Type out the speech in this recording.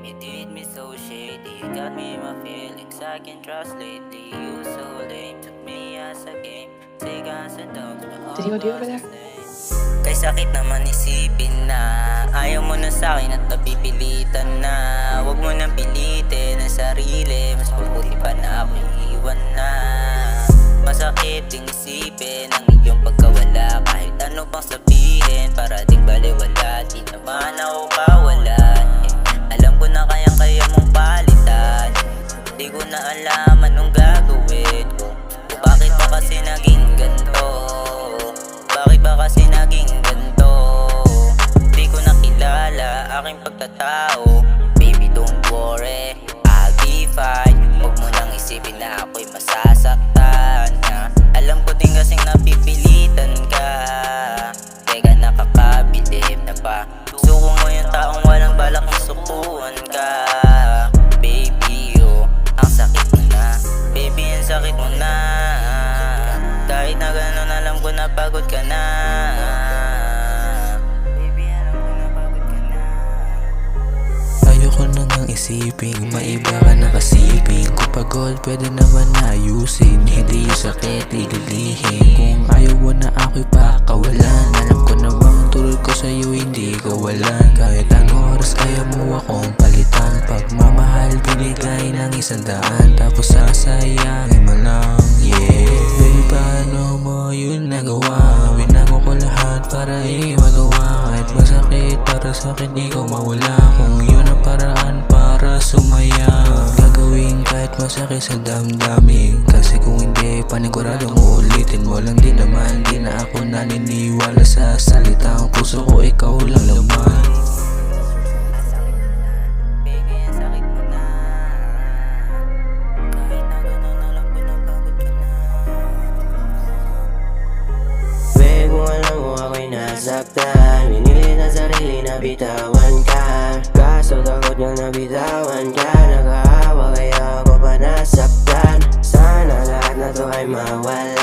You did me so shady, got me my feelings I can't trust lately. You so lame, took me as a game. Take us a dogs, but all Did he go do over was the there? same. Kay sakit naman isipin na ayaw mo na sa'kin at napipilitan na. Huwag mo nang pilitin ang sarili, mas mabuti pa na ako iwan na. Masakit ding isipin ang iyong pagkawala, kahit ano pang sabihin para ding baliwala. Di naman ako kawalan, alam ko na kayang-kaya mong palitan. Di ko na alam anong gagawin ko, o bakit ba kasi naging ganito. Bakit ba kasi naging ganito? Di ko nakilala aking pagkatao. Baby don't worry, I'll be fine. Huwag mo nang isipin na ako'y masasaktan na. Alam ko din kasing napipilitan ka, teka nakakabilib na pa. Suko mo yung taong walang balak masukuan ka. Baby oh, ang sakit mo na. Baby ang sakit mo na. Kahit na gano'n alam ko na pagod ka na. Baby alam ko na pagod ka na. Ayoko na ngang isipin, maiba ka na kasiping. Kung pagod pwede naman na ayusin, hindi yung sakit ililihin. Kung ayaw mo na ako'y pakawalan, alam ko na bang tulad ko sa'yo hindi kawalan. Kahit anong oras kaya mo akong palitan, pagmamahal binigay ng 100, tapos sasayangin mo lang, yeah. Baby paano mo yun nagawa? Binago ko lahat para magawa. Kahit masakit para sa'kin di ko mawala. Kung yun ang paraan para sumaya, gagawin kahit masakit sa damdamin. Kasi kung hindi paniguradong uulitin mo lang din naman. Di na ako naniniwala sa salitang puso ko ikaw lang naman. Baby ang sakit mo na. Kahit na gano'n alam ko na pagod ka na. Babe, kung alam mo ako'y nasaktan, pinilit na sarili na bitawan ka. Kaso takot nga na bitawan ka. Nakaawa kaya ako pa nasaktan. Sana lahat na to ay mawala.